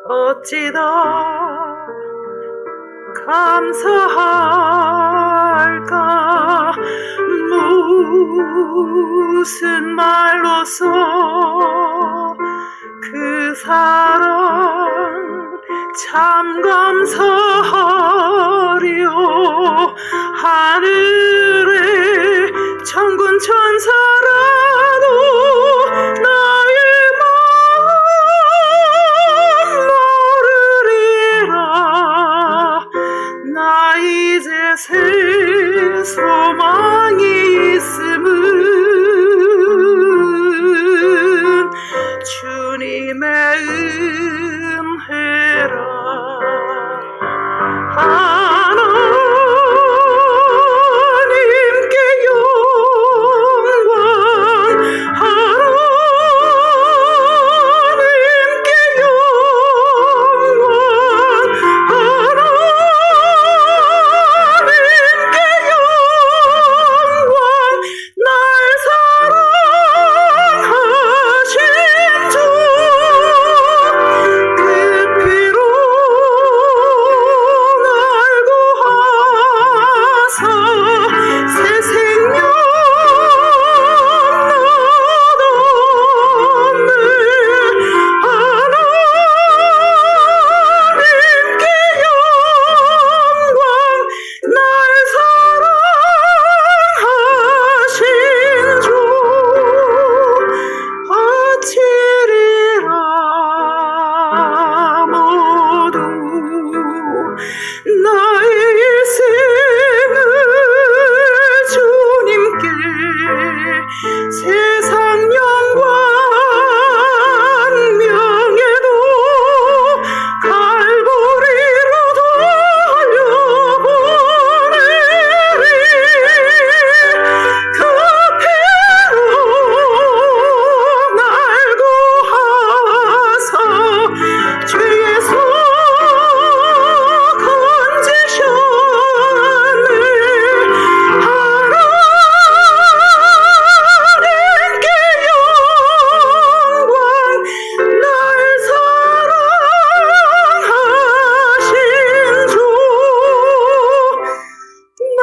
어찌다 감사할까. 무슨 말로써 그 사랑 참 감사하리요. 하늘의 천군 천사라도 나의 마음 모르리라. 나 이제 새 소망이 있음은 주님의 은혜라. 하나님께 영광, 하나님께 영광, 하나님께 영광. 날 사랑하신 주, 그 피로 날 구하사 새 생명 얻었네. 하나님께 영광, 날 사랑하신 주 바치리라. 모두 나의 일생을 주님께 세상 영광 명예도 갈보리로 돌려보내리. 그 피로 날 구하사 죄의 소 건지셨네. 하나님께 영광, 날 사랑하신 주, 날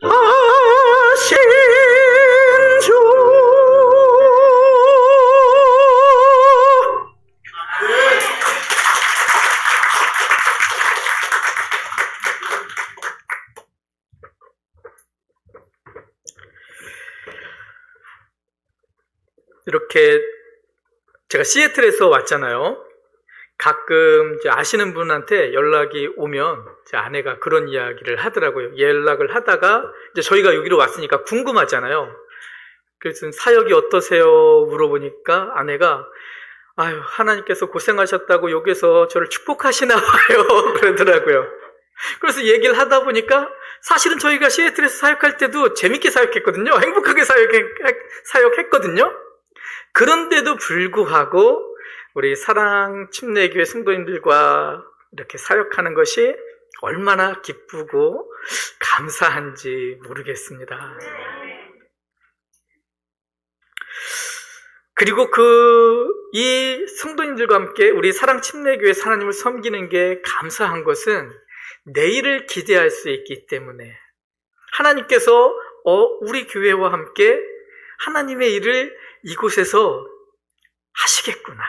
사랑하신 주. 이렇게 제가 시애틀에서 왔잖아요. 가끔 이제 아시는 분한테 연락이 오면 제 아내가 그런 이야기를 하더라고요. 연락을 하다가 이제 저희가 여기로 왔으니까 궁금하잖아요. 그래서 사역이 어떠세요? 물어보니까 아내가 아유, 하나님께서 고생하셨다고 여기서 저를 축복하시나 봐요. 그러더라고요. 그래서 얘기를 하다 보니까 사실은 저희가 시애틀에서 사역할 때도 재밌게 사역했거든요. 행복하게 사역했거든요. 그런데도 불구하고 우리 사랑 침례교회 성도님들과 이렇게 사역하는 것이 얼마나 기쁘고 감사한지 모르겠습니다. 그리고 이 성도님들과 함께 우리 사랑 침례교회 하나님을 섬기는 게 감사한 것은 내일을 기대할 수 있기 때문에 하나님께서 우리 교회와 함께 하나님의 일을 이곳에서 하시겠구나.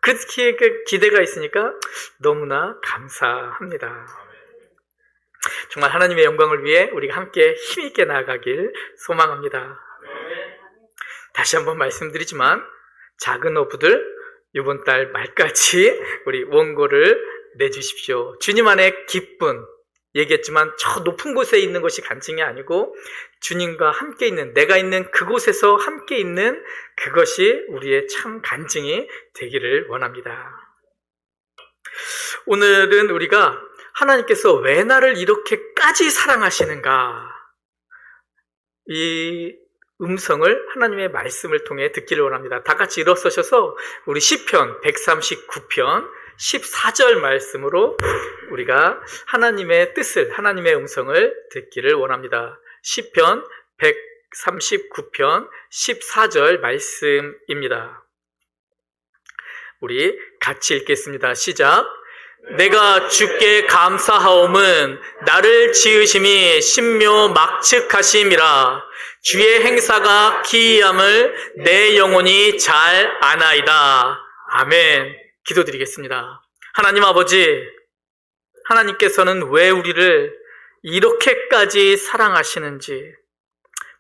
그렇게 기대가 있으니까 너무나 감사합니다. 정말 하나님의 영광을 위해 우리가 함께 힘있게 나아가길 소망합니다. 다시 한번 말씀드리지만 작은 어부들 이번 달 말까지 우리 원고를 내주십시오. 주님 안에 기쁨, 얘기했지만 저 높은 곳에 있는 것이 간증이 아니고 주님과 함께 있는, 내가 있는 그곳에서 함께 있는 그것이 우리의 참 간증이 되기를 원합니다. 오늘은 우리가 하나님께서 왜 나를 이렇게까지 사랑하시는가, 이 음성을 하나님의 말씀을 통해 듣기를 원합니다. 다 같이 일어서셔서 우리 시편 139편 14절 말씀으로 우리가 하나님의 뜻을, 하나님의 음성을 듣기를 원합니다. 시편 139편 14절 말씀입니다. 우리 같이 읽겠습니다. 시작. 내가 주께 감사하옴은 나를 지으심이 신묘막측하심이라. 주의 행사가 기이함을 내 영혼이 잘 아나이다. 아멘. 기도드리겠습니다. 하나님 아버지, 하나님께서는 왜 우리를 이렇게까지 사랑하시는지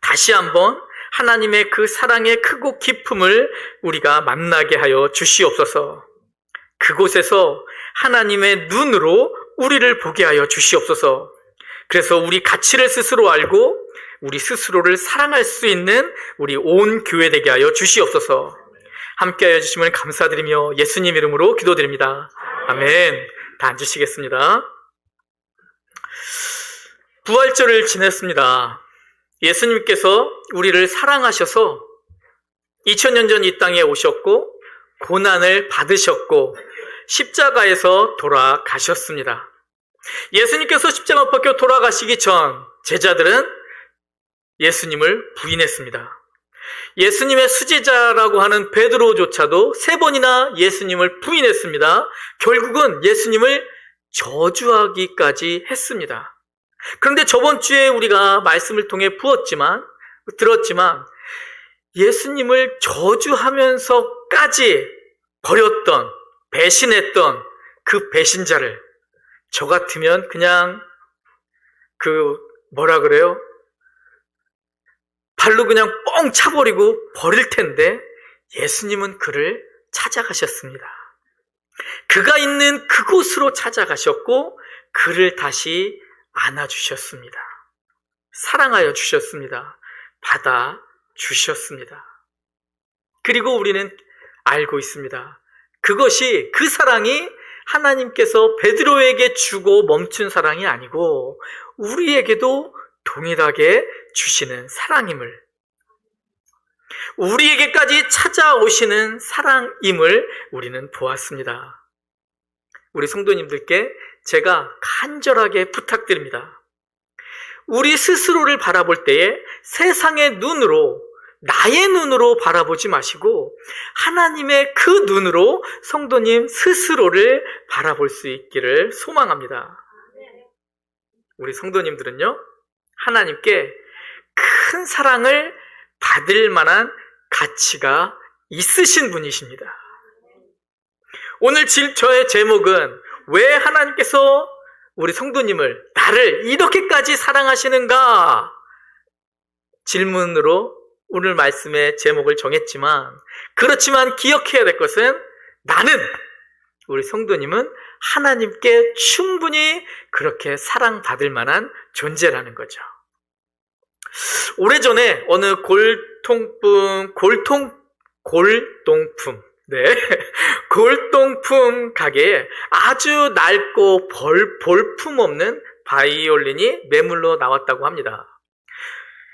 다시 한번 하나님의 그 사랑의 크고 깊음을 우리가 만나게 하여 주시옵소서. 그곳에서 하나님의 눈으로 우리를 보게 하여 주시옵소서. 그래서 우리 가치를 스스로 알고 우리 스스로를 사랑할 수 있는 우리 온 교회 되게 하여 주시옵소서. 함께 하여 주심을 감사드리며 예수님 이름으로 기도드립니다. 아멘. 다 앉으시겠습니다. 부활절을 지냈습니다. 예수님께서 우리를 사랑하셔서 2000년 전 이 땅에 오셨고 고난을 받으셨고 십자가에서 돌아가셨습니다. 예수님께서 십자가 못 박혀 돌아가시기 전 제자들은 예수님을 부인했습니다. 예수님의 수제자라고 하는 베드로조차도 3번이나 예수님을 부인했습니다. 결국은 예수님을 저주하기까지 했습니다. 그런데 저번 주에 우리가 말씀을 통해 들었지만 예수님을 저주하면서까지 버렸던, 배신했던 그 배신자를 저 같으면 그냥 발로 그냥 뻥 차버리고 버릴 텐데 예수님은 그를 찾아가셨습니다. 그가 있는 그곳으로 찾아가셨고 그를 다시 안아주셨습니다. 사랑하여 주셨습니다. 받아주셨습니다. 그리고 우리는 알고 있습니다. 그 사랑이 하나님께서 베드로에게 주고 멈춘 사랑이 아니고 우리에게도 동일하게 주시는 사랑임을, 우리에게까지 찾아오시는 사랑임을 우리는 보았습니다. 우리 성도님들께 제가 간절하게 부탁드립니다. 우리 스스로를 바라볼 때에 세상의 눈으로, 나의 눈으로 바라보지 마시고 하나님의 그 눈으로 성도님 스스로를 바라볼 수 있기를 소망합니다. 우리 성도님들은요, 하나님께 큰 사랑을 받을 만한 가치가 있으신 분이십니다. 오늘 저의 제목은 왜 하나님께서 우리 성도님을, 나를 이렇게까지 사랑하시는가? 질문으로 오늘 말씀의 제목을 정했지만, 그렇지만 기억해야 될 것은 우리 성도님은 하나님께 충분히 그렇게 사랑받을 만한 존재라는 거죠. 오래전에 어느 골동품 가게에 아주 낡고 볼품없는 바이올린이 매물로 나왔다고 합니다.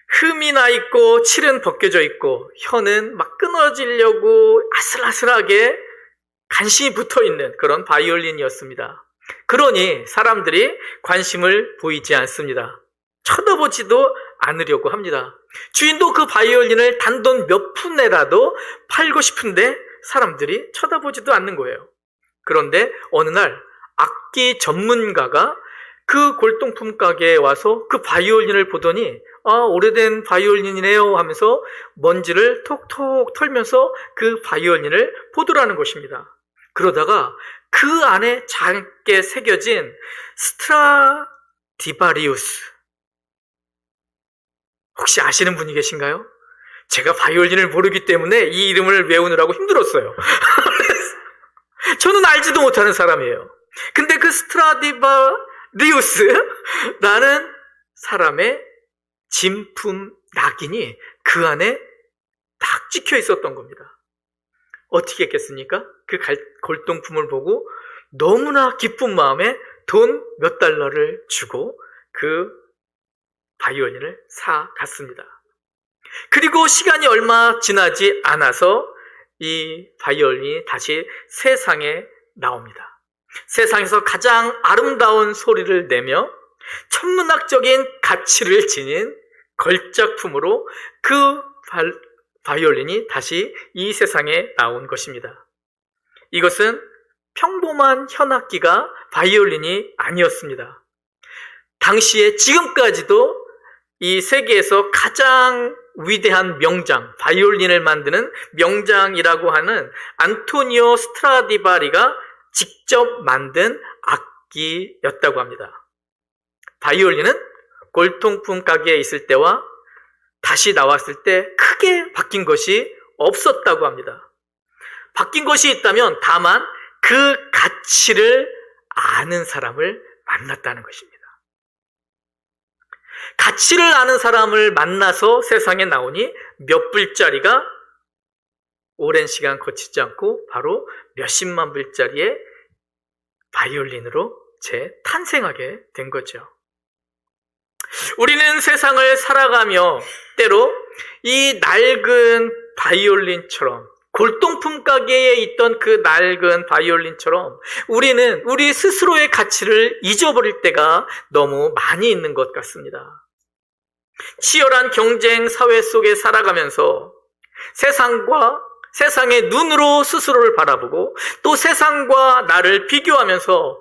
흠이 나 있고 칠은 벗겨져 있고 혀는 막 끊어지려고 아슬아슬하게 간신히 붙어있는 그런 바이올린이었습니다. 그러니 사람들이 관심을 보이지 않습니다. 쳐다보지도 않으려고 합니다. 주인도 그 바이올린을 단돈 몇 푼에라도 팔고 싶은데 사람들이 쳐다보지도 않는 거예요. 그런데 어느 날 악기 전문가가 그 골동품 가게에 와서 그 바이올린을 보더니 오래된 바이올린이네요 하면서 먼지를 톡톡 털면서 그 바이올린을 보더라는 것입니다. 그러다가 그 안에 작게 새겨진 스트라디바리우스, 혹시 아시는 분이 계신가요? 제가 바이올린을 모르기 때문에 이 이름을 외우느라고 힘들었어요. 저는 알지도 못하는 사람이에요. 근데 그 스트라디바리우스라는 사람의 진품 낙인이 그 안에 딱 찍혀 있었던 겁니다. 어떻게 했겠습니까? 그 골동품을 보고 너무나 기쁜 마음에 돈 몇 달러를 주고 그 바이올린을 사갔습니다. 그리고 시간이 얼마 지나지 않아서 이 바이올린이 다시 세상에 나옵니다. 세상에서 가장 아름다운 소리를 내며 천문학적인 가치를 지닌 걸작품으로 그 바이올린이 다시 이 세상에 나온 것입니다. 이것은 평범한 현악기가 바이올린이 아니었습니다. 당시에 지금까지도 이 세계에서 가장 위대한 명장, 바이올린을 만드는 명장이라고 하는 안토니오 스트라디바리가 직접 만든 악기였다고 합니다. 바이올린은 골통품 가게에 있을 때와 다시 나왔을 때 크게 바뀐 것이 없었다고 합니다. 바뀐 것이 있다면 다만 그 가치를 아는 사람을 만났다는 것입니다. 가치를 아는 사람을 만나서 세상에 나오니 몇 불짜리가 오랜 시간 거치지 않고 바로 몇십만 불짜리의 바이올린으로 재탄생하게 된 거죠. 우리는 세상을 살아가며 때로 이 낡은 바이올린처럼, 골동품 가게에 있던 그 낡은 바이올린처럼 우리는 우리 스스로의 가치를 잊어버릴 때가 너무 많이 있는 것 같습니다. 치열한 경쟁 사회 속에 살아가면서 세상의 눈으로 스스로를 바라보고 또 세상과 나를 비교하면서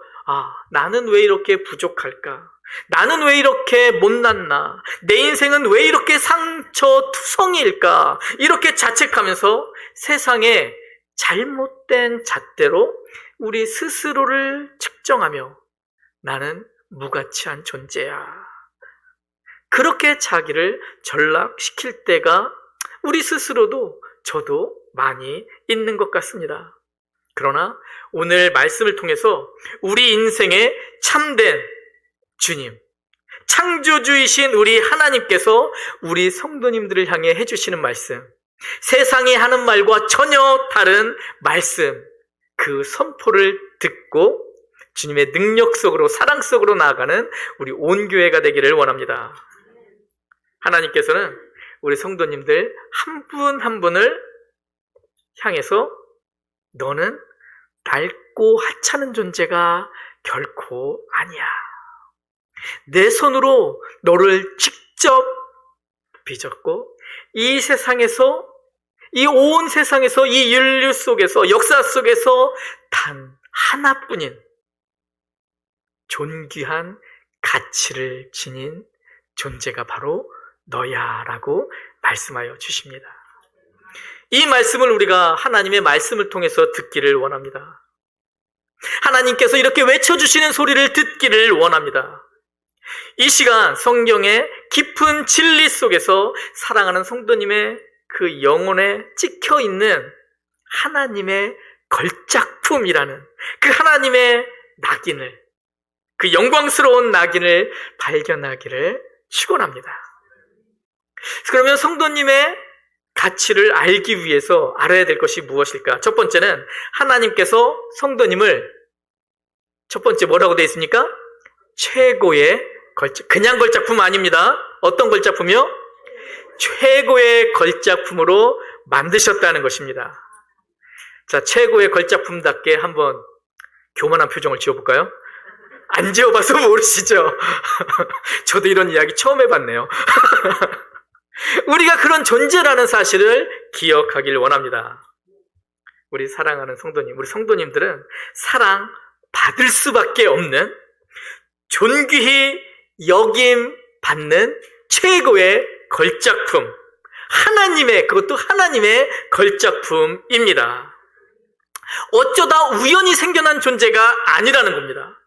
나는 왜 이렇게 부족할까? 나는 왜 이렇게 못났나? 내 인생은 왜 이렇게 상처투성이일까? 이렇게 자책하면서 세상의 잘못된 잣대로 우리 스스로를 측정하며 나는 무가치한 존재야. 그렇게 자기를 전락시킬 때가 우리 스스로도 저도 많이 있는 것 같습니다. 그러나 오늘 말씀을 통해서 우리 인생의 참된 주님, 창조주이신 우리 하나님께서 우리 성도님들을 향해 해주시는 말씀, 세상이 하는 말과 전혀 다른 말씀, 그 선포를 듣고 주님의 능력 속으로, 사랑 속으로 나아가는 우리 온 교회가 되기를 원합니다. 하나님께서는 우리 성도님들 한 분 한 분을 향해서 너는 낡고 하찮은 존재가 결코 아니야. 내 손으로 너를 직접 빚었고 이 세상에서, 이 온 세상에서, 이 인류 속에서, 역사 속에서 단 하나뿐인 존귀한 가치를 지닌 존재가 바로 너야 라고 말씀하여 주십니다. 이 말씀을 우리가 하나님의 말씀을 통해서 듣기를 원합니다. 하나님께서 이렇게 외쳐주시는 소리를 듣기를 원합니다. 이 시간 성경의 깊은 진리 속에서 사랑하는 성도님의 그 영혼에 찍혀있는 하나님의 걸작품이라는 그 하나님의 낙인을, 그 영광스러운 낙인을 발견하기를 축원합니다. 그러면 성도님의 가치를 알기 위해서 알아야 될 것이 무엇일까? 첫 번째는 하나님께서 성도님을 첫 번째 뭐라고 되어 있습니까? 최고의 걸작, 그냥 걸작품 아닙니다. 어떤 걸작품이요? 최고의 걸작품으로 만드셨다는 것입니다. 자, 최고의 걸작품답게 한번 교만한 표정을 지어볼까요? 안 지어봐서 모르시죠? 저도 이런 이야기 처음 해봤네요. 우리가 그런 존재라는 사실을 기억하길 원합니다. 우리 사랑하는 성도님, 우리 성도님들은 사랑 받을 수밖에 없는, 존귀히 여김 받는 최고의 걸작품, 하나님의, 그것도 하나님의 걸작품입니다. 어쩌다 우연히 생겨난 존재가 아니라는 겁니다.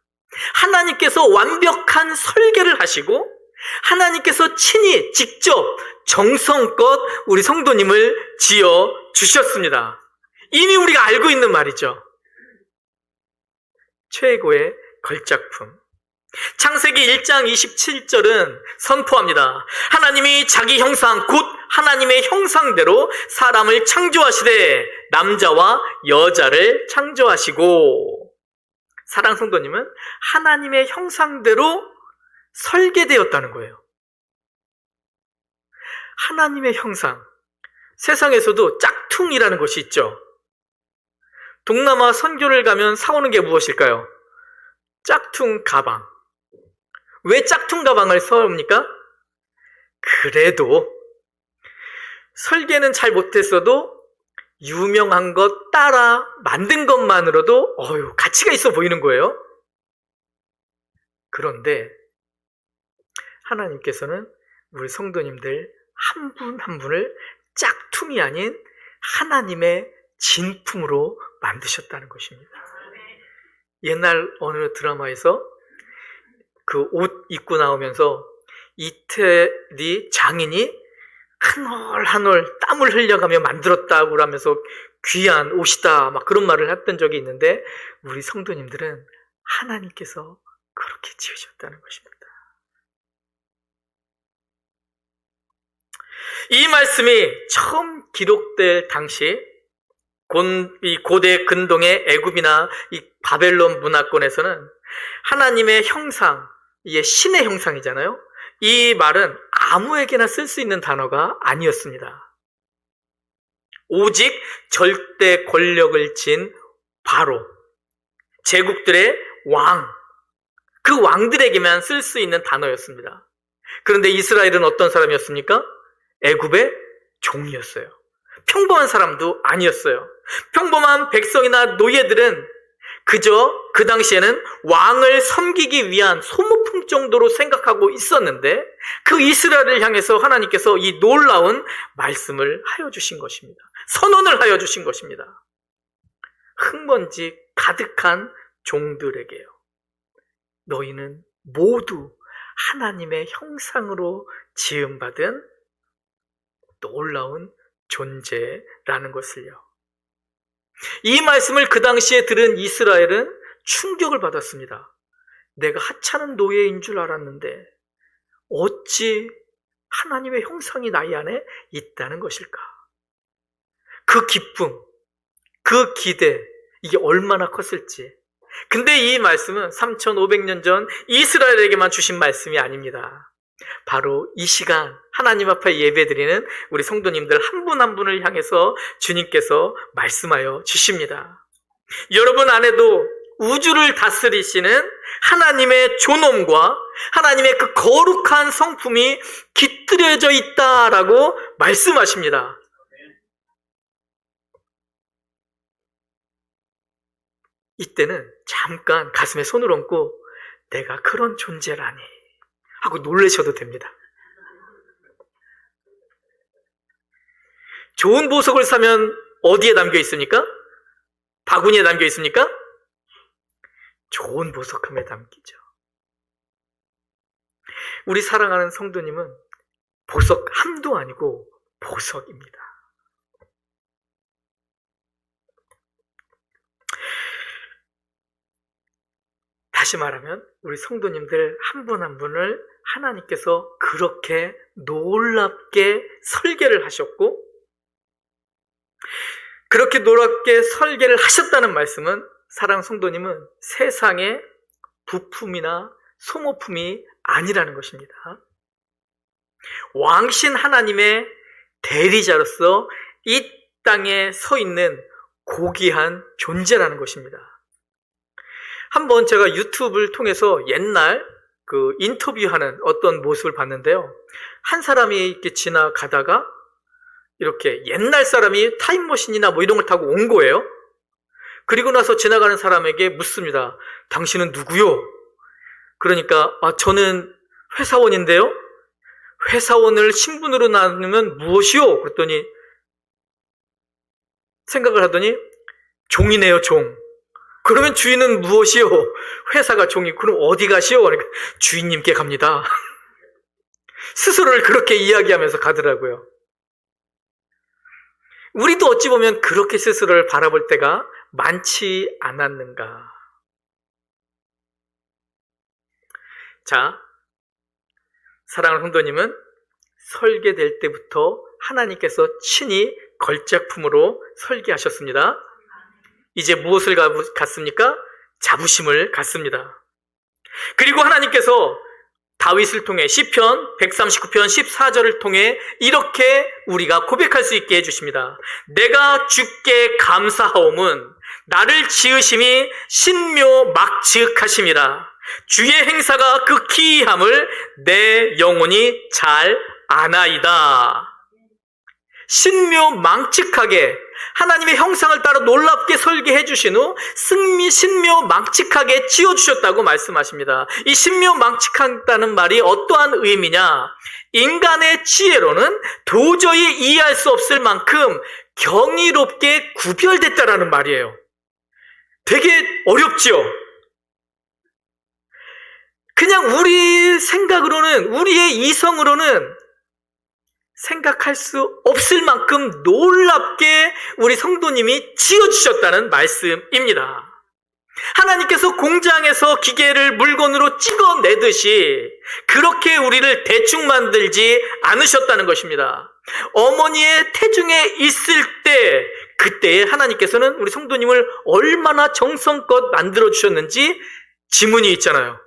하나님께서 완벽한 설계를 하시고 하나님께서 친히 직접 정성껏 우리 성도님을 지어 주셨습니다. 이미 우리가 알고 있는 말이죠. 최고의 걸작품. 창세기 1장 27절은 선포합니다. 하나님이 자기 형상 곧 하나님의 형상대로 사람을 창조하시되 남자와 여자를 창조하시고, 사랑 성도님은 하나님의 형상대로 설계되었다는 거예요. 하나님의 형상. 세상에서도 짝퉁이라는 것이 있죠. 동남아 선교를 가면 사오는 게 무엇일까요? 짝퉁 가방. 왜 짝퉁 가방을 사옵니까? 그래도 설계는 잘 못했어도 유명한 것 따라 만든 것만으로도 가치가 있어 보이는 거예요. 그런데 하나님께서는 우리 성도님들 한 분 한 분을 짝퉁이 아닌 하나님의 진품으로 만드셨다는 것입니다. 옛날 어느 드라마에서 그 옷 입고 나오면서 이태리 장인이 한 올 한 올 땀을 흘려가며 만들었다고 하면서 귀한 옷이다 막 그런 말을 했던 적이 있는데, 우리 성도님들은 하나님께서 그렇게 지으셨다는 것입니다. 이 말씀이 처음 기록될 당시 이 고대 근동의 애굽이나 이 바벨론 문화권에서는 하나님의 형상, 이게 신의 형상이잖아요. 이 말은 아무에게나 쓸 수 있는 단어가 아니었습니다. 오직 절대 권력을 진 바로, 제국들의 왕, 그 왕들에게만 쓸 수 있는 단어였습니다. 그런데 이스라엘은 어떤 사람이었습니까? 애굽의 종이었어요. 평범한 사람도 아니었어요. 평범한 백성이나 노예들은 그저 그 당시에는 왕을 섬기기 위한 소모품 정도로 생각하고 있었는데, 그 이스라엘을 향해서 하나님께서 이 놀라운 말씀을 하여 주신 것입니다. 선언을 하여 주신 것입니다. 흙먼지 가득한 종들에게요, 너희는 모두 하나님의 형상으로 지음받은 놀라운 존재라는 것을요. 이 말씀을 그 당시에 들은 이스라엘은 충격을 받았습니다. 내가 하찮은 노예인 줄 알았는데 어찌 하나님의 형상이 나의 안에 있다는 것일까? 그 기쁨, 그 기대, 이게 얼마나 컸을지. 근데 이 말씀은 3500년 전 이스라엘에게만 주신 말씀이 아닙니다. 바로 이 시간 하나님 앞에 예배드리는 우리 성도님들 한 분 한 분을 향해서 주님께서 말씀하여 주십니다. 여러분 안에도 우주를 다스리시는 하나님의 존엄과 하나님의 그 거룩한 성품이 깃들여져 있다라고 말씀하십니다. 이때는 잠깐 가슴에 손을 얹고 내가 그런 존재라니 하고 놀라셔도 됩니다. 좋은 보석을 사면 어디에 담겨 있습니까? 바구니에 담겨 있습니까? 좋은 보석함에 담기죠. 우리 사랑하는 성도님은 보석함도 아니고 보석입니다. 다시 말하면 우리 성도님들 한 분 한 분을 하나님께서 그렇게 놀랍게 설계를 하셨고, 그렇게 놀랍게 설계를 하셨다는 말씀은 사랑 성도님은 세상의 부품이나 소모품이 아니라는 것입니다. 왕신 하나님의 대리자로서 이 땅에 서 있는 고귀한 존재라는 것입니다. 한번 제가 유튜브를 통해서 옛날 그 인터뷰하는 어떤 모습을 봤는데요. 한 사람이 이렇게 지나가다가 이렇게 옛날 사람이 타임머신이나 뭐 이런 걸 타고 온 거예요. 그리고 나서 지나가는 사람에게 묻습니다. 당신은 누구요? 그러니까 저는 회사원인데요. 회사원을 신분으로 나누면 무엇이요? 그랬더니 생각을 하더니 종이네요, 종. 그러면 주인은 무엇이요? 회사가 종이. 그럼 어디 가시오? 그러니까 주인님께 갑니다. 스스로를 그렇게 이야기하면서 가더라고요. 우리도 어찌 보면 그렇게 스스로를 바라볼 때가 많지 않았는가. 자, 사랑하는 성도님은 설계될 때부터 하나님께서 친히 걸작품으로 설계하셨습니다. 이제 무엇을 갖습니까? 자부심을 갖습니다. 그리고 하나님께서 다윗을 통해 시편 139편 14절을 통해 이렇게 우리가 고백할 수 있게 해주십니다. 내가 주께 감사하옴은 나를 지으심이 신묘막지흑하심이라. 주의 행사가 그 기이함을 내 영혼이 잘 아나이다. 신묘망측하게 하나님의 형상을 따라 놀랍게 설계해 주신 후 신묘망측하게 지어주셨다고 말씀하십니다. 이 신묘망측하다는 말이 어떠한 의미냐? 인간의 지혜로는 도저히 이해할 수 없을 만큼 경이롭게 구별됐다라는 말이에요. 되게 어렵지요? 그냥 우리 생각으로는, 우리의 이성으로는 생각할 수 없을 만큼 놀랍게 우리 성도님이 지어주셨다는 말씀입니다. 하나님께서 공장에서 기계를 물건으로 찍어내듯이 그렇게 우리를 대충 만들지 않으셨다는 것입니다. 어머니의 태중에 있을 때, 그때에 하나님께서는 우리 성도님을 얼마나 정성껏 만들어주셨는지 지문이 있잖아요.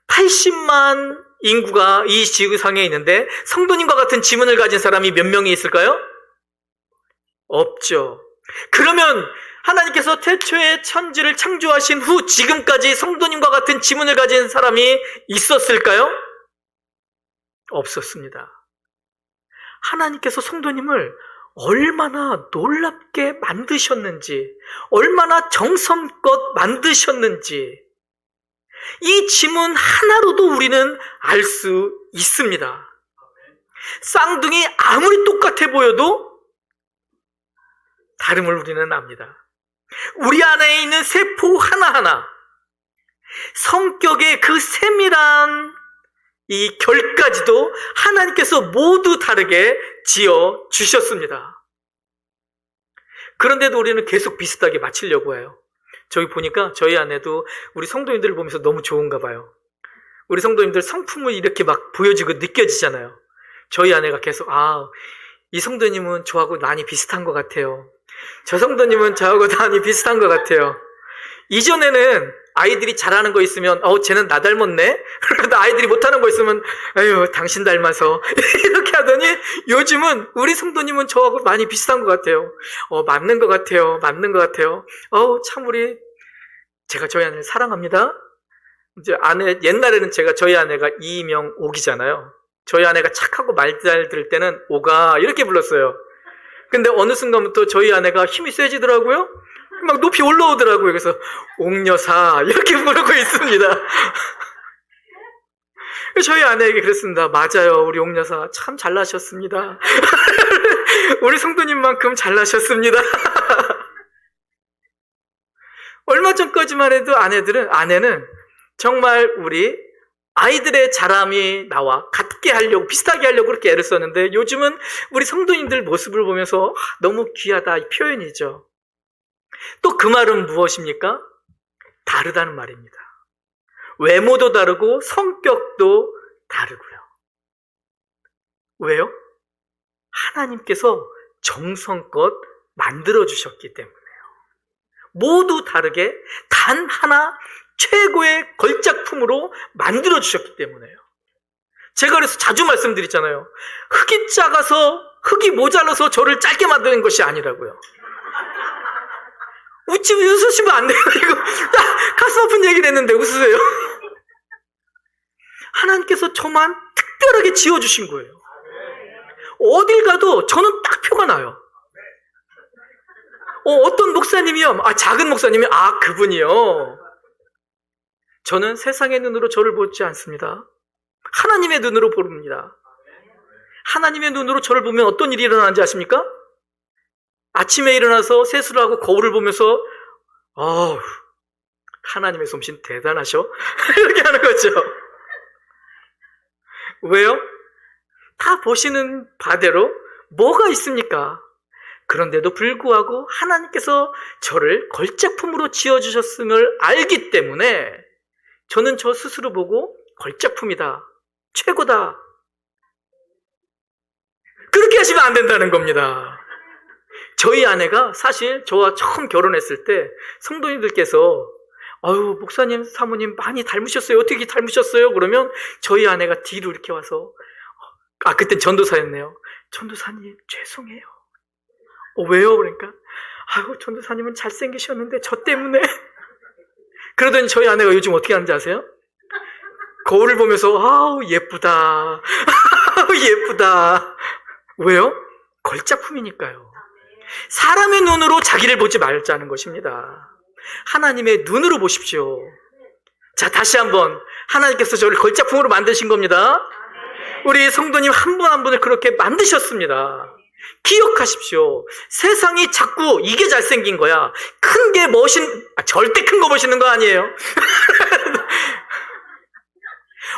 80만 인구가 이 지구상에 있는데 성도님과 같은 지문을 가진 사람이 몇 명이 있을까요? 없죠. 그러면 하나님께서 태초에 천지를 창조하신 후 지금까지 성도님과 같은 지문을 가진 사람이 있었을까요? 없었습니다. 하나님께서 성도님을 얼마나 놀랍게 만드셨는지, 얼마나 정성껏 만드셨는지 이 지문 하나로도 우리는 알 수 있습니다. 쌍둥이 아무리 똑같아 보여도 다름을 우리는 압니다. 우리 안에 있는 세포 하나하나, 성격의 그 세밀한 이 결까지도 하나님께서 모두 다르게 지어 주셨습니다. 그런데도 우리는 계속 비슷하게 맞추려고 해요. 저기 보니까 저희 아내도 우리 성도님들을 보면서 너무 좋은가 봐요. 우리 성도님들 성품을 이렇게 막 보여지고 느껴지잖아요. 저희 아내가 계속 이 성도님은 저하고 많이 비슷한 것 같아요. 저 성도님은 저하고 많이 비슷한 것 같아요. 이전에는 아이들이 잘하는 거 있으면 쟤는 나 닮았네? 그러고 아이들이 못하는 거 있으면 아유 당신 닮아서 이렇게 하더니 요즘은 우리 성도님은 저하고 많이 비슷한 것 같아요. 맞는 것 같아요. 맞는 것 같아요. 참 제가 저희 아내를 사랑합니다. 이제 옛날에는 저희 아내가 이명옥이잖아요. 저희 아내가 착하고 말 잘 들을 때는 오가 이렇게 불렀어요. 근데 어느 순간부터 저희 아내가 힘이 세지더라고요. 막 높이 올라오더라고요. 그래서 옥여사 이렇게 부르고 있습니다. 저희 아내에게 그랬습니다. 맞아요. 우리 옥여사 참 잘나셨습니다. 우리 성도님만큼 잘나셨습니다. 얼마 전까지만 해도 아내는 정말 우리 아이들의 자람이 나와 같게 하려고, 비슷하게 하려고 그렇게 애를 썼는데 요즘은 우리 성도님들 모습을 보면서 너무 귀하다 이 표현이죠. 또 그 말은 무엇입니까? 다르다는 말입니다. 외모도 다르고 성격도 다르고요. 왜요? 하나님께서 정성껏 만들어주셨기 때문에요. 모두 다르게 단 하나 최고의 걸작품으로 만들어주셨기 때문에요. 제가 그래서 자주 말씀드리잖아요. 흙이 작아서, 흙이 모자라서 저를 짧게 만드는 것이 아니라고요. 웃으시면 안 돼요. 이거 가슴 아픈 얘기를 했는데 웃으세요. 하나님께서 저만 특별하게 지어주신 거예요. 어딜 가도 저는 딱 표가 나요. 어떤 목사님이요. 작은 목사님이 그분이요. 저는 세상의 눈으로 저를 보지 않습니다. 하나님의 눈으로 봅니다. 하나님의 눈으로 저를 보면 어떤 일이 일어나는지 아십니까? 아침에 일어나서 세수를 하고 거울을 보면서 하나님의 솜씨는 대단하셔. 이렇게 하는 거죠. 왜요? 다 보시는 바대로 뭐가 있습니까? 그런데도 불구하고 하나님께서 저를 걸작품으로 지어주셨음을 알기 때문에 저는 저 스스로 보고 걸작품이다, 최고다, 그렇게 하시면 안 된다는 겁니다. 저희 아내가 사실 저와 처음 결혼했을 때 성도님들께서 목사님, 사모님 많이 닮으셨어요. 어떻게 닮으셨어요? 그러면 저희 아내가 뒤로 이렇게 와서 그땐 전도사였네요. 전도사님 죄송해요. 왜요? 그러니까 전도사님은 잘생기셨는데 저 때문에. 그러더니 저희 아내가 요즘 어떻게 하는지 아세요? 거울을 보면서 예쁘다. 예쁘다. 왜요? 걸작품이니까요. 사람의 눈으로 자기를 보지 말자는 것입니다. 하나님의 눈으로 보십시오. 자, 다시 한번 하나님께서 저를 걸작품으로 만드신 겁니다. 우리 성도님 한 분 한 분을 그렇게 만드셨습니다. 기억하십시오. 세상이 자꾸 이게 잘생긴 거야. 큰 게 절대 큰 거 멋있는 거 아니에요.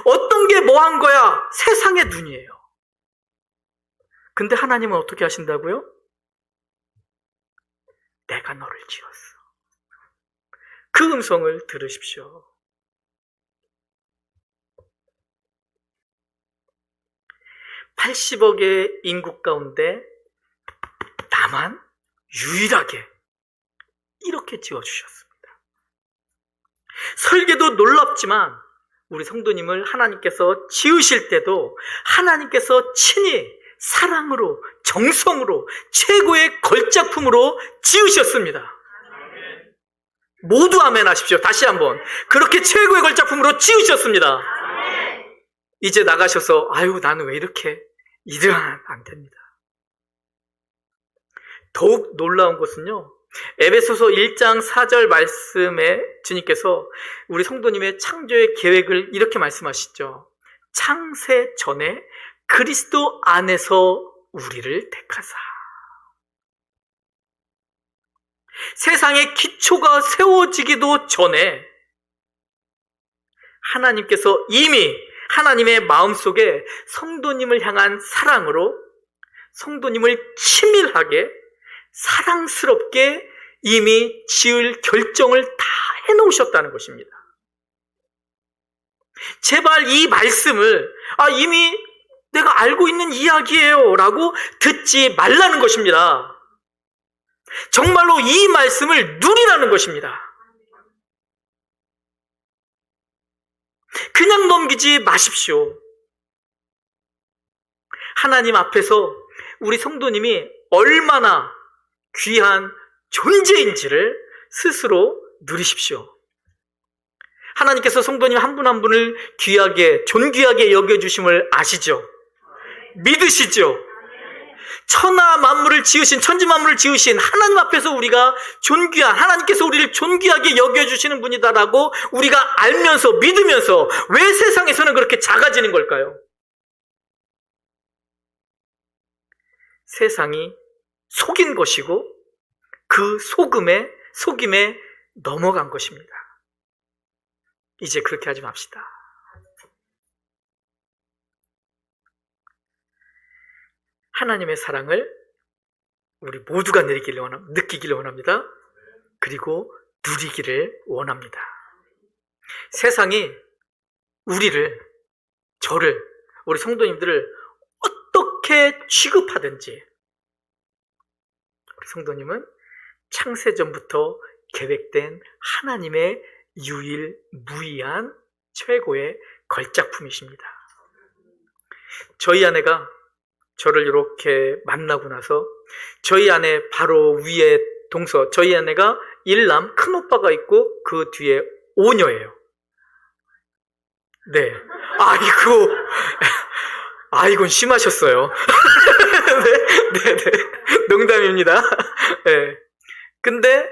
어떤 게 뭐한 거야? 세상의 눈이에요. 근데 하나님은 어떻게 하신다고요? 내가 너를 지었어. 그 음성을 들으십시오. (80억의) 인구 가운데 나만 유일하게 이렇게 지어주셨습니다. 설계도 놀랍지만 우리 성도님을 하나님께서 지으실 때도 하나님께서 친히 사랑으로, 정성으로, 최고의 걸작품으로 지으셨습니다. 모두 아멘 하십시오. 다시 한번. 그렇게 최고의 걸작품으로 지으셨습니다. 이제 나가셔서 아유 나는 왜 이렇게 이러면 안 됩니다. 더욱 놀라운 것은요, 에베소서 1장 4절 말씀에 주님께서 우리 성도님의 창조의 계획을 이렇게 말씀하시죠. 창세 전에 그리스도 안에서 우리를 택하사. 세상의 기초가 세워지기도 전에 하나님께서 이미 하나님의 마음속에 성도님을 향한 사랑으로 성도님을 치밀하게 사랑스럽게 이미 지을 결정을 다 해놓으셨다는 것입니다. 제발 이 말씀을 이미 내가 알고 있는 이야기예요 라고 듣지 말라는 것입니다. 정말로 이 말씀을 누리라는 것입니다. 그냥 넘기지 마십시오. 하나님 앞에서 우리 성도님이 얼마나 귀한 존재인지를 스스로 누리십시오. 하나님께서 성도님 한 분 한 분을 귀하게, 존귀하게 여겨주심을 아시죠? 믿으시죠? 천하 만물을 지으신, 천지 만물을 지으신 하나님 앞에서 우리가 존귀한, 하나님께서 우리를 존귀하게 여겨주시는 분이다라고 우리가 알면서, 믿으면서 왜 세상에서는 그렇게 작아지는 걸까요? 세상이 속인 것이고 그 속임에 넘어간 것입니다. 이제 그렇게 하지 맙시다. 하나님의 사랑을 우리 모두가 느끼기를 원합니다. 그리고 누리기를 원합니다. 세상이 저를, 우리 성도님들을 어떻게 취급하든지 우리 성도님은 창세전부터 계획된 하나님의 유일무이한 최고의 걸작품이십니다. 저희 아내가 저를 이렇게 만나고 나서 저희 아내 바로 위에 동서, 저희 아내가 일남, 큰 오빠가 있고 그 뒤에 오녀예요. 네. 이건 심하셨어요. 네. 농담입니다. 네. 근데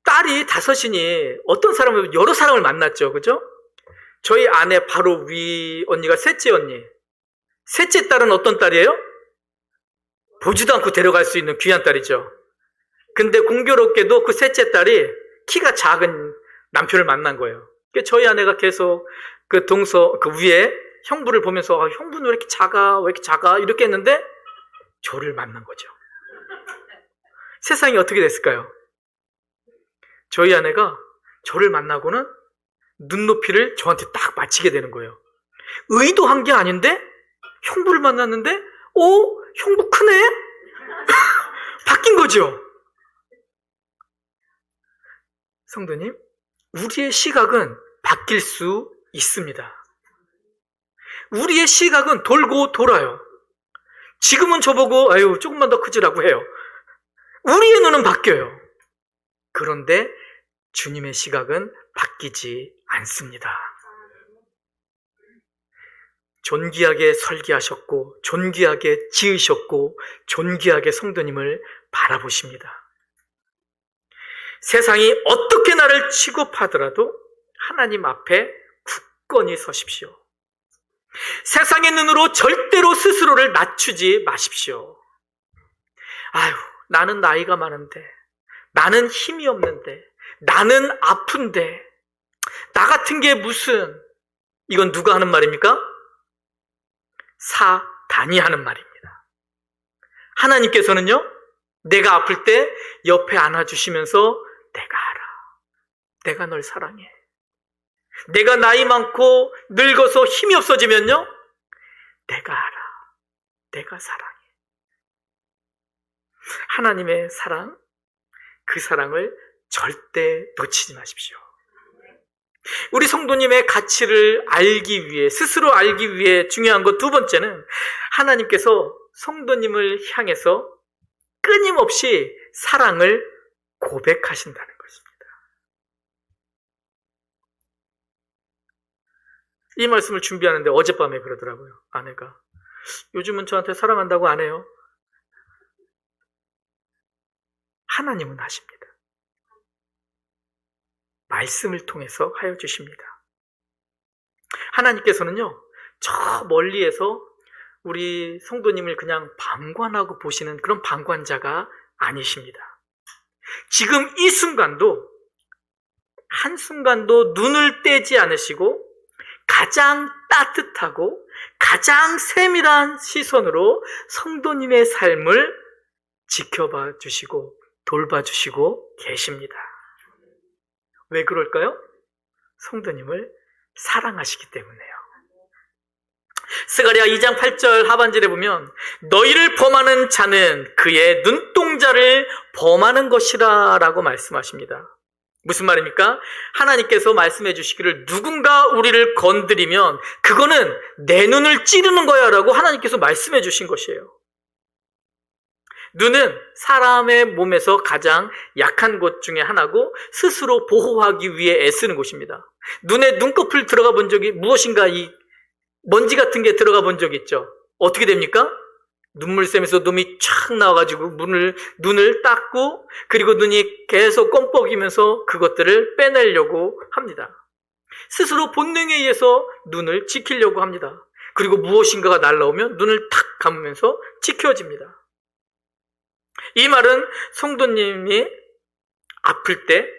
딸이 5이니 어떤 사람을 여러 사람을 만났죠. 그죠? 저희 아내 바로 위 언니가 셋째 언니. 셋째 딸은 어떤 딸이에요? 보지도 않고 데려갈 수 있는 귀한 딸이죠. 근데 공교롭게도 그 셋째 딸이 키가 작은 남편을 만난 거예요. 저희 아내가 계속 그 위에 형부를 보면서 형부는 왜 이렇게 작아 이렇게 했는데 저를 만난 거죠. 세상이 어떻게 됐을까요? 저희 아내가 저를 만나고는 눈높이를 저한테 딱 맞추게 되는 거예요. 의도한 게 아닌데 형부를 만났는데 형부 크네? 바뀐 거죠. 성도님, 우리의 시각은 바뀔 수 있습니다. 우리의 시각은 돌고 돌아요. 지금은 저보고 조금만 더 크지라고 해요. 우리의 눈은 바뀌어요. 그런데 주님의 시각은 바뀌지 않습니다. 존귀하게 설계하셨고 존귀하게 지으셨고 존귀하게 성도님을 바라보십니다. 세상이 어떻게 나를 취급하더라도 하나님 앞에 굳건히 서십시오. 세상의 눈으로 절대로 스스로를 낮추지 마십시오. 아유, 나는 나이가 많은데, 나는 힘이 없는데, 나는 아픈데, 나 같은 게 무슨, 이건 누가 하는 말입니까? 사단이 하는 말입니다. 하나님께서는요, 내가 아플 때 옆에 안아주시면서 내가 알아. 내가 널 사랑해. 내가 나이 많고 늙어서 힘이 없어지면요, 내가 알아. 내가 사랑해. 하나님의 사랑, 그 사랑을 절대 놓치지 마십시오. 우리 성도님의 가치를 알기 위해, 스스로 알기 위해 중요한 것 두 번째는 하나님께서 성도님을 향해서 끊임없이 사랑을 고백하신다는 것입니다. 이 말씀을 준비하는데 어젯밤에 그러더라고요. 아내가. 요즘은 저한테 사랑한다고 안 해요. 하나님은 하십니다. 말씀을 통해서 하여 주십니다. 하나님께서는요, 저 멀리에서 우리 성도님을 그냥 방관하고 보시는 그런 방관자가 아니십니다. 지금 이 순간도, 한순간도 눈을 떼지 않으시고 가장 따뜻하고 가장 세밀한 시선으로 성도님의 삶을 지켜봐 주시고 돌봐주시고 계십니다. 왜 그럴까요? 성도님을 사랑하시기 때문에요. 스가랴 2장 8절 하반절에 보면 너희를 범하는 자는 그의 눈동자를 범하는 것이라 라고 말씀하십니다. 무슨 말입니까? 하나님께서 말씀해 주시기를 누군가 우리를 건드리면 그거는 내 눈을 찌르는 거야 라고 하나님께서 말씀해 주신 것이에요. 눈은 사람의 몸에서 가장 약한 곳 중에 하나고 스스로 보호하기 위해 애쓰는 곳입니다. 눈에 눈꺼풀 들어가 본 적이 무엇인가 이 먼지 같은 게 들어가 본 적 있죠? 어떻게 됩니까? 눈물 샘에서 놈이 촥 나와가지고 눈을 닦고 그리고 눈이 계속 껌뻑이면서 그것들을 빼내려고 합니다. 스스로 본능에 의해서 눈을 지키려고 합니다. 그리고 무엇인가가 날라오면 눈을 탁 감으면서 지켜집니다. 이 말은 성도님이 아플 때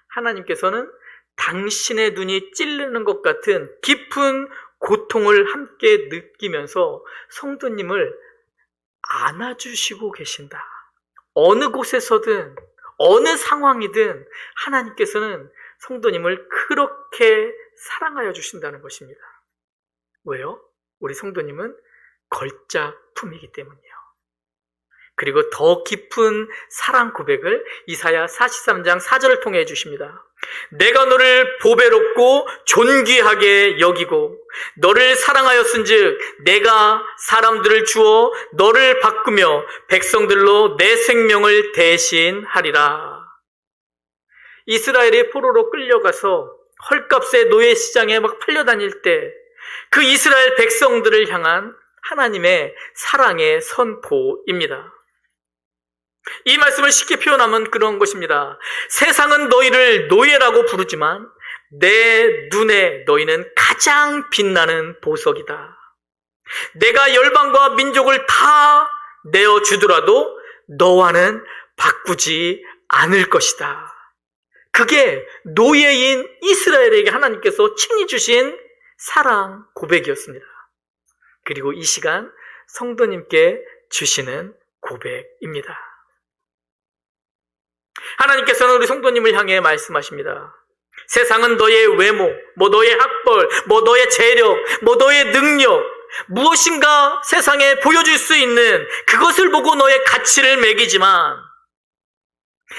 하나님께서는 당신의 눈이 찔리는 것 같은 깊은 고통을 함께 느끼면서 성도님을 안아주시고 계신다. 어느 곳에서든 어느 상황이든 하나님께서는 성도님을 그렇게 사랑하여 주신다는 것입니다. 왜요? 우리 성도님은 걸작품이기 때문이에요. 그리고 더 깊은 사랑 고백을 이사야 43장 4절을 통해 해주십니다. 내가 너를 보배롭고 존귀하게 여기고 너를 사랑하였은즉 내가 사람들을 주어 너를 바꾸며 백성들로 내 생명을 대신하리라. 이스라엘이 포로로 끌려가서 헐값에 노예 시장에 막 팔려다닐 때 그 이스라엘 백성들을 향한 하나님의 사랑의 선포입니다. 이 말씀을 쉽게 표현하면 그런 것입니다. 세상은 너희를 노예라고 부르지만 내 눈에 너희는 가장 빛나는 보석이다. 내가 열방과 민족을 다 내어주더라도 너와는 바꾸지 않을 것이다. 그게 노예인 이스라엘에게 하나님께서 친히 주신 사랑 고백이었습니다. 그리고 이 시간 성도님께 주시는 고백입니다. 하나님께서는 우리 성도님을 향해 말씀하십니다. 세상은 너의 외모, 너의 학벌, 너의 재력, 너의 능력, 무엇인가 세상에 보여줄 수 있는 그것을 보고 너의 가치를 매기지만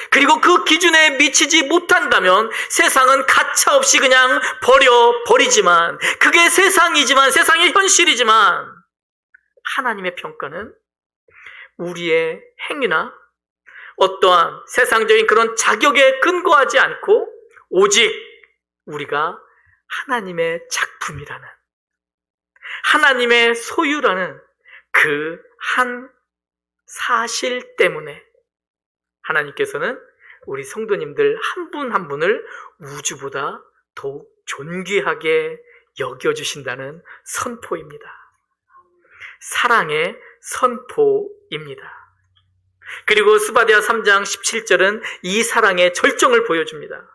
그리고 그 기준에 미치지 못한다면 세상은 가차없이 그냥 버리지만 그게 세상이지만 세상의 현실이지만 하나님의 평가는 우리의 행위나 어떠한 세상적인 그런 자격에 근거하지 않고 오직 우리가 하나님의 작품이라는 하나님의 소유라는 그 한 사실 때문에 하나님께서는 우리 성도님들 한 분 한 분을 우주보다 더욱 존귀하게 여겨주신다는 선포입니다. 사랑의 선포입니다. 그리고 스바랴 3장 17절은 이 사랑의 절정을 보여줍니다.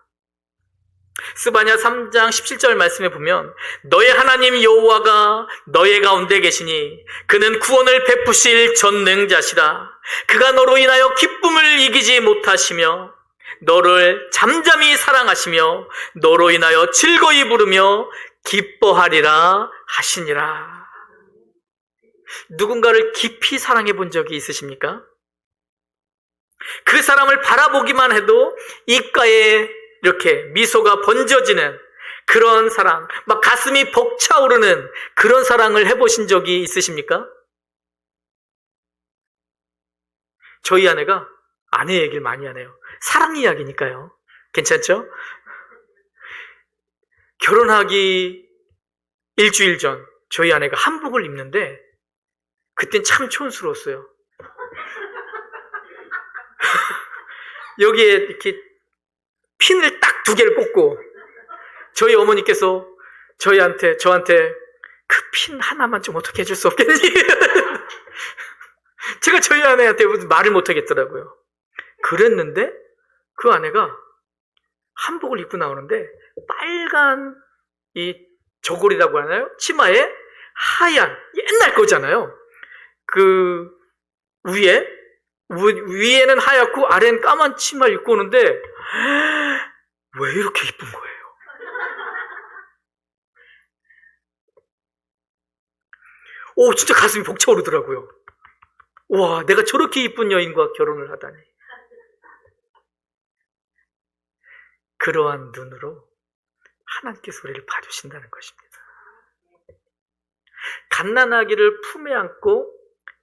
스바냐 3장 17절 말씀에 보면 너의 하나님 여호와가 너의 가운데 계시니 그는 구원을 베푸실 전능자시다. 그가 너로 인하여 기쁨을 이기지 못하시며 너를 잠잠히 사랑하시며 너로 인하여 즐거이 부르며 기뻐하리라 하시니라. 누군가를 깊이 사랑해 본 적이 있으십니까? 그 사람을 바라보기만 해도 입가에 이렇게 미소가 번져지는 그런 사랑, 막 가슴이 벅차오르는 그런 사랑을 해보신 적이 있으십니까? 저희 아내가 아내 얘기를 많이 하네요. 사랑 이야기니까요. 괜찮죠? 결혼하기 일주일 전 저희 아내가 한복을 입는데 그땐 참 촌스러웠어요. 여기에 이렇게 핀을 딱 2개를 꽂고 저희 어머니께서 저한테 그 핀 하나만 좀 어떻게 해줄 수 없겠니? 제가 저희 아내한테 말을 못 하겠더라고요. 그랬는데 그 아내가 한복을 입고 나오는데 빨간 이 저고리라고 하나요? 치마에 하얀 옛날 거잖아요. 그 위에는 하얗고 아래는 까만 치마를 입고 오는데 왜 이렇게 이쁜 거예요? 오, 진짜 가슴이 벅차오르더라고요. 와, 내가 저렇게 이쁜 여인과 결혼을 하다니. 그러한 눈으로 하나님께서 우리를 봐주신다는 것입니다. 갓난아기를 품에 안고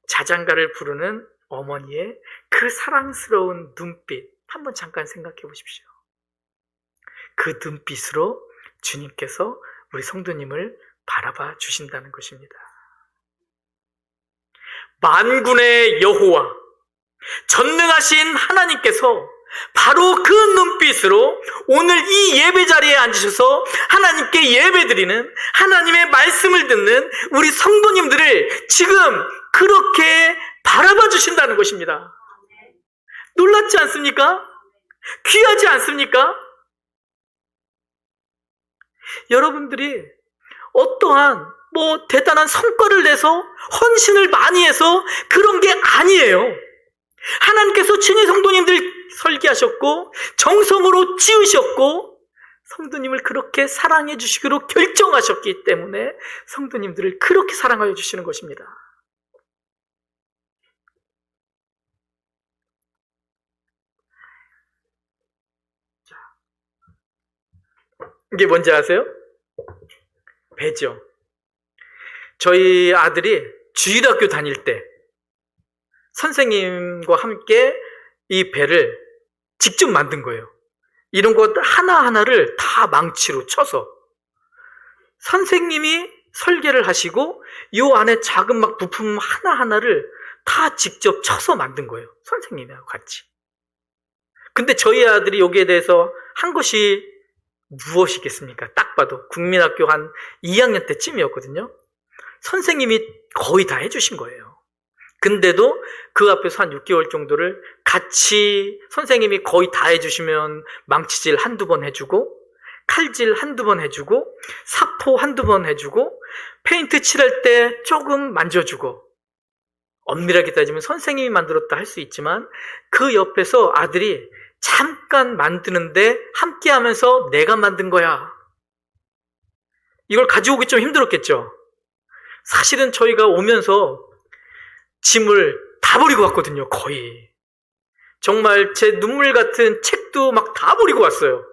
자장가를 부르는 어머니의 그 사랑스러운 눈빛 한번 잠깐 생각해 보십시오. 그 눈빛으로 주님께서 우리 성도님을 바라봐 주신다는 것입니다. 만군의 여호와 전능하신 하나님께서 바로 그 눈빛으로 오늘 이 예배 자리에 앉으셔서 하나님께 예배드리는 하나님의 말씀을 듣는 우리 성도님들을 지금 그렇게 바라봐 주신다는 것입니다. 놀랍지 않습니까? 귀하지 않습니까? 여러분들이 어떠한 대단한 성과를 내서 헌신을 많이 해서 그런 게 아니에요. 하나님께서 친히 성도님들 설계하셨고 정성으로 지으셨고 성도님을 그렇게 사랑해 주시기로 결정하셨기 때문에 성도님들을 그렇게 사랑하여 주시는 것입니다. 이게 뭔지 아세요? 배죠. 저희 아들이 주일학교 다닐 때 선생님과 함께 이 배를 직접 만든 거예요. 이런 것 하나하나를 다 망치로 쳐서 선생님이 설계를 하시고 이 안에 작은 막 부품 하나하나를 다 직접 쳐서 만든 거예요. 선생님하고 같이. 근데 저희 아들이 여기에 대해서 한 것이 무엇이겠습니까? 딱 봐도 국민학교 한 2학년 때쯤이었거든요. 선생님이 거의 다 해주신 거예요. 근데도 그 앞에서 한 6개월 정도를 같이 선생님이 거의 다 해주시면 망치질 한두 번 해주고 칼질 한두 번 해주고 사포 한두 번 해주고 페인트 칠할 때 조금 만져주고 엄밀하게 따지면 선생님이 만들었다 할 수 있지만 그 옆에서 아들이 잠깐 만드는데 함께 하면서 내가 만든 거야. 이걸 가져오기 좀 힘들었겠죠. 사실은 저희가 오면서 짐을 다 버리고 왔거든요. 거의. 정말 제 눈물 같은 책도 막 다 버리고 왔어요.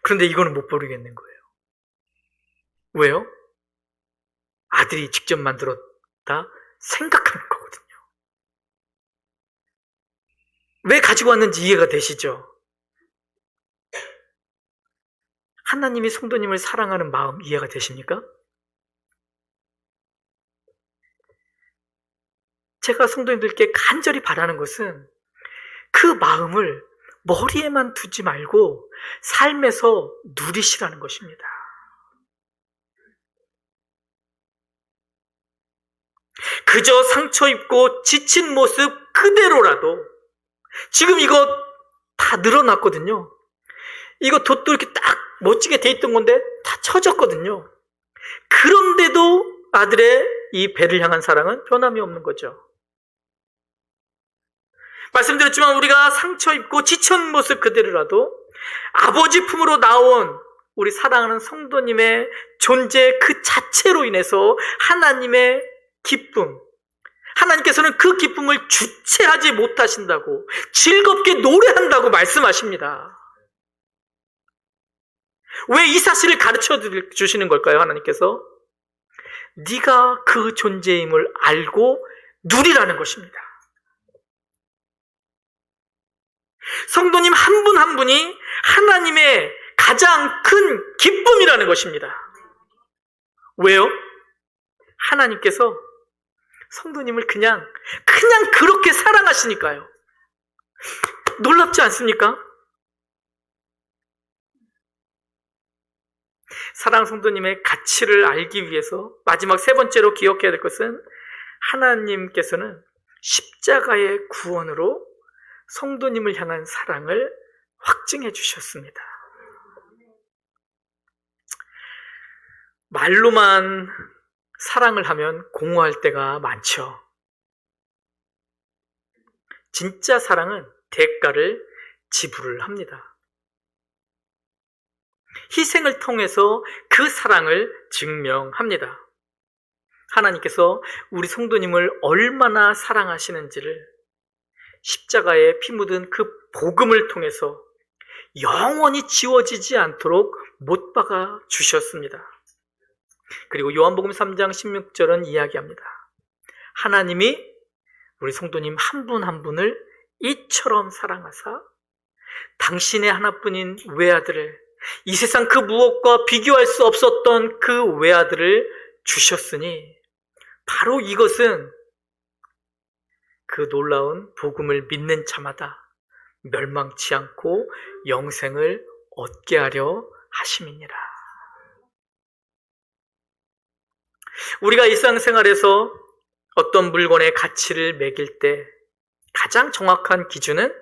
그런데 이거는 못 버리겠는 거예요. 왜요? 아들이 직접 만들었다 생각하는 거거든요. 왜 가지고 왔는지 이해가 되시죠? 하나님이 성도님을 사랑하는 마음 이해가 되십니까? 제가 성도님들께 간절히 바라는 것은 그 마음을 머리에만 두지 말고 삶에서 누리시라는 것입니다. 그저 상처 입고 지친 모습 그대로라도, 지금 이거 다 늘어났거든요. 이거 돛도 이렇게 딱 멋지게 돼 있던 건데 다 처졌거든요. 그런데도 아들의 이 배를 향한 사랑은 변함이 없는 거죠. 말씀드렸지만 우리가 상처 입고 지친 모습 그대로라도 아버지 품으로 나온 우리 사랑하는 성도님의 존재 그 자체로 인해서 하나님의 기쁨, 하나님께서는 그 기쁨을 주체하지 못하신다고, 즐겁게 노래한다고 말씀하십니다. 왜 이 사실을 가르쳐 주시는 걸까요? 하나님께서 네가 그 존재임을 알고 누리라는 것입니다. 성도님 한 분 한 분이 하나님의 가장 큰 기쁨이라는 것입니다. 왜요? 하나님께서 성도님을 그냥 그렇게 사랑하시니까요. 놀랍지 않습니까? 사랑하는 성도님의 가치를 알기 위해서 마지막 세 번째로 기억해야 될 것은, 하나님께서는 십자가의 구원으로 성도님을 향한 사랑을 확증해 주셨습니다. 말로만 사랑을 하면 공허할 때가 많죠. 진짜 사랑은 대가를 지불을 합니다. 희생을 통해서 그 사랑을 증명합니다. 하나님께서 우리 성도님을 얼마나 사랑하시는지를 십자가에 피 묻은 그 복음을 통해서 영원히 지워지지 않도록 못 박아 주셨습니다. 그리고 요한복음 3장 16절은 이야기합니다. 하나님이 우리 성도님 한 분 한 분을 이처럼 사랑하사 당신의 하나뿐인 외아들을, 이 세상 그 무엇과 비교할 수 없었던 그 외아들을 주셨으니, 바로 이것은 그 놀라운 복음을 믿는 자마다 멸망치 않고 영생을 얻게 하려 하심이니라. 우리가 일상생활에서 어떤 물건의 가치를 매길 때 가장 정확한 기준은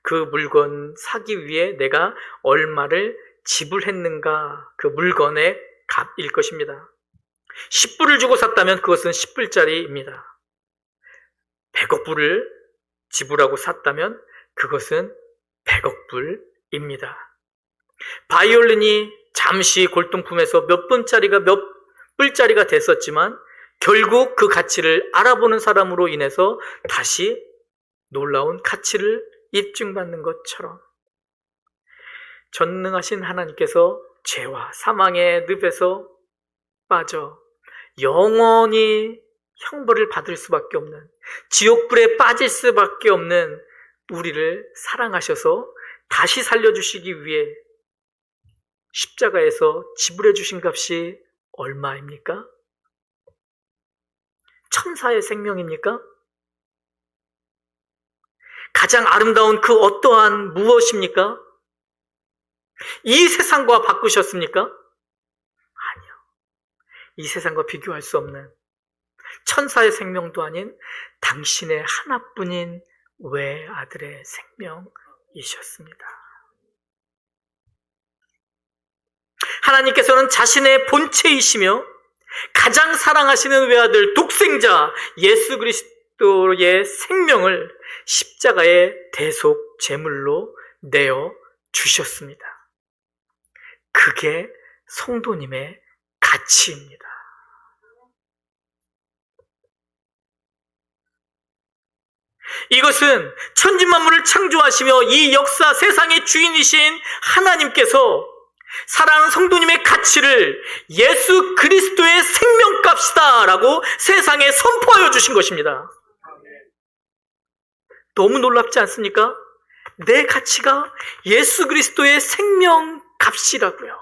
그 물건 사기 위해 내가 얼마를 지불했는가, 그 물건의 값일 것입니다. 10불을 주고 샀다면 그것은 10불짜리입니다. 100억 불을 지불하고 샀다면 그것은 100억 불입니다. 바이올린이 잠시 골동품에서 몇 분짜리가 몇 불짜리가 됐었지만 결국 그 가치를 알아보는 사람으로 인해서 다시 놀라운 가치를 입증받는 것처럼, 전능하신 하나님께서 죄와 사망의 늪에서 빠져 영원히 형벌을 받을 수밖에 없는, 지옥불에 빠질 수밖에 없는 우리를 사랑하셔서 다시 살려주시기 위해 십자가에서 지불해 주신 값이 얼마입니까? 천사의 생명입니까? 가장 아름다운 그 어떠한 무엇입니까? 이 세상과 바꾸셨습니까? 아니요. 이 세상과 비교할 수 없는 천사의 생명도 아닌 당신의 하나뿐인 외아들의 생명이셨습니다. 하나님께서는 자신의 본체이시며 가장 사랑하시는 외아들 독생자 예수 그리스도의 생명을 십자가의 대속 제물로 내어 주셨습니다. 그게 성도님의 가치입니다. 이것은 천지만물을 창조하시며 이 역사 세상의 주인이신 하나님께서 사랑하는 성도님의 가치를 예수 그리스도의 생명값이다 라고 세상에 선포하여 주신 것입니다. 너무 놀랍지 않습니까? 내 가치가 예수 그리스도의 생명값이라고요.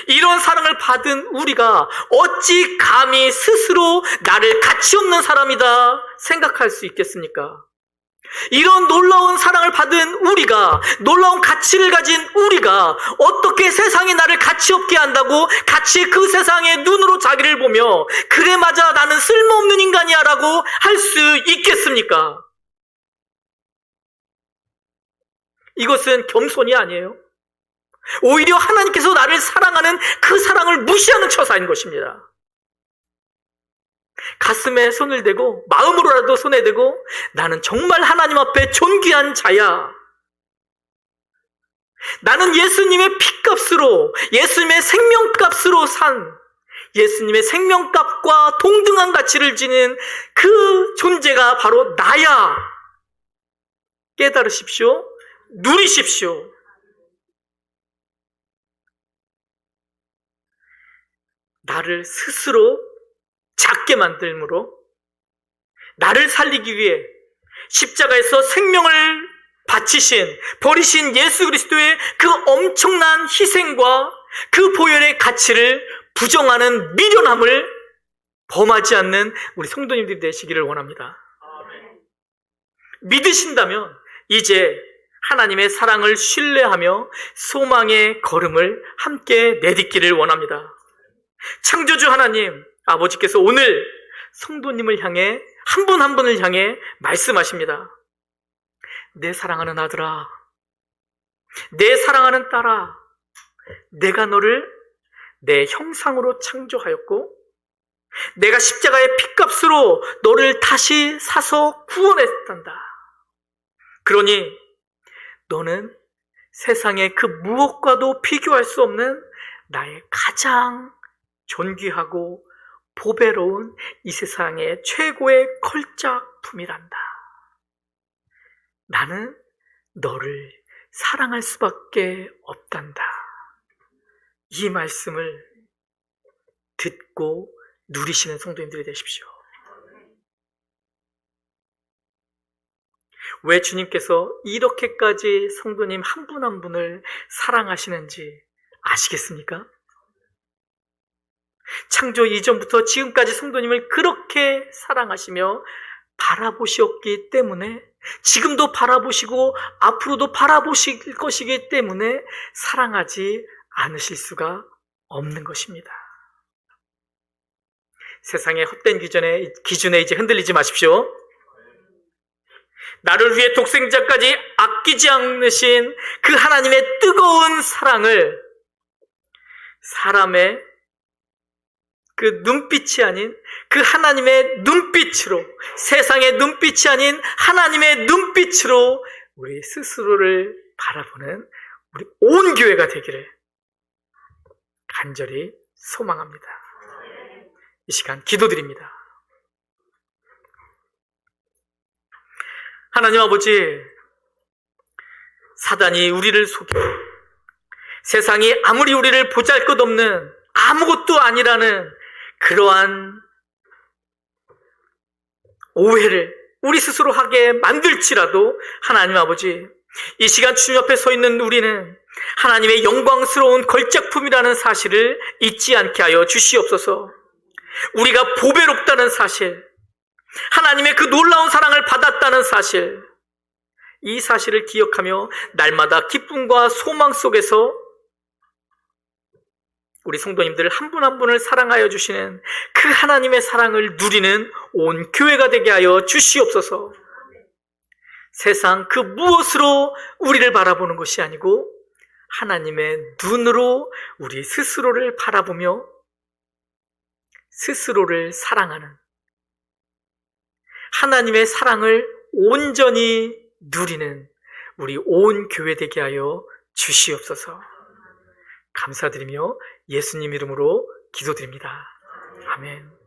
이런 사랑을 받은 우리가 어찌 감히 스스로 나를 가치 없는 사람이다 생각할 수 있겠습니까? 이런 놀라운 사랑을 받은 우리가, 놀라운 가치를 가진 우리가 어떻게 세상이 나를 가치 없게 한다고 같이 그 세상의 눈으로 자기를 보며 그래 맞아 나는 쓸모없는 인간이야 라고 할 수 있겠습니까? 이것은 겸손이 아니에요. 오히려 하나님께서 나를 사랑하는 그 사랑을 무시하는 처사인 것입니다. 가슴에 손을 대고 마음으로라도 손에 대고 나는 정말 하나님 앞에 존귀한 자야. 나는 예수님의 피값으로, 예수님의 생명값으로 산, 예수님의 생명값과 동등한 가치를 지닌 그 존재가 바로 나야. 깨달으십시오. 누리십시오. 나를 스스로 작게 만들므로 나를 살리기 위해 십자가에서 생명을 바치신, 버리신 예수 그리스도의 그 엄청난 희생과 그 보혈의 가치를 부정하는 미련함을 범하지 않는 우리 성도님들이 되시기를 원합니다. 믿으신다면 이제 하나님의 사랑을 신뢰하며 소망의 걸음을 함께 내딛기를 원합니다. 창조주 하나님, 아버지께서 오늘 성도님을 향해 한 분 한 분을 향해 말씀하십니다. 내 사랑하는 아들아, 내 사랑하는 딸아, 내가 너를 내 형상으로 창조하였고 내가 십자가의 피값으로 너를 다시 사서 구원했단다. 그러니 너는 세상의 그 무엇과도 비교할 수 없는 나의 가장 존귀하고 보배로운 이 세상의 최고의 걸작품이란다. 나는 너를 사랑할 수밖에 없단다. 이 말씀을 듣고 누리시는 성도님들이 되십시오. 왜 주님께서 이렇게까지 성도님 한 분 한 분을 사랑하시는지 아시겠습니까? 창조 이전부터 지금까지 성도님을 그렇게 사랑하시며 바라보셨기 때문에, 지금도 바라보시고 앞으로도 바라보실 것이기 때문에 사랑하지 않으실 수가 없는 것입니다. 세상의 헛된 기준에 이제 흔들리지 마십시오. 나를 위해 독생자까지 아끼지 않으신 그 하나님의 뜨거운 사랑을 사람의 그 눈빛이 아닌 그 하나님의 눈빛으로, 세상의 눈빛이 아닌 하나님의 눈빛으로 우리 스스로를 바라보는 우리 온 교회가 되기를 간절히 소망합니다. 이 시간 기도드립니다. 하나님 아버지, 사단이 우리를 속여 세상이 아무리 우리를 보잘것없는 아무것도 아니라는 그러한 오해를 우리 스스로 하게 만들지라도 하나님 아버지, 이 시간 주님 앞에 서 있는 우리는 하나님의 영광스러운 걸작품이라는 사실을 잊지 않게 하여 주시옵소서. 우리가 보배롭다는 사실, 하나님의 그 놀라운 사랑을 받았다는 사실, 이 사실을 기억하며 날마다 기쁨과 소망 속에서 우리 성도님들 한 분 한 분을 사랑하여 주시는 그 하나님의 사랑을 누리는 온 교회가 되게 하여 주시옵소서. 세상 그 무엇으로 우리를 바라보는 것이 아니고 하나님의 눈으로 우리 스스로를 바라보며 스스로를 사랑하는 하나님의 사랑을 온전히 누리는 우리 온 교회 되게 하여 주시옵소서. 감사드리며 예수님 이름으로 기도드립니다. 아멘.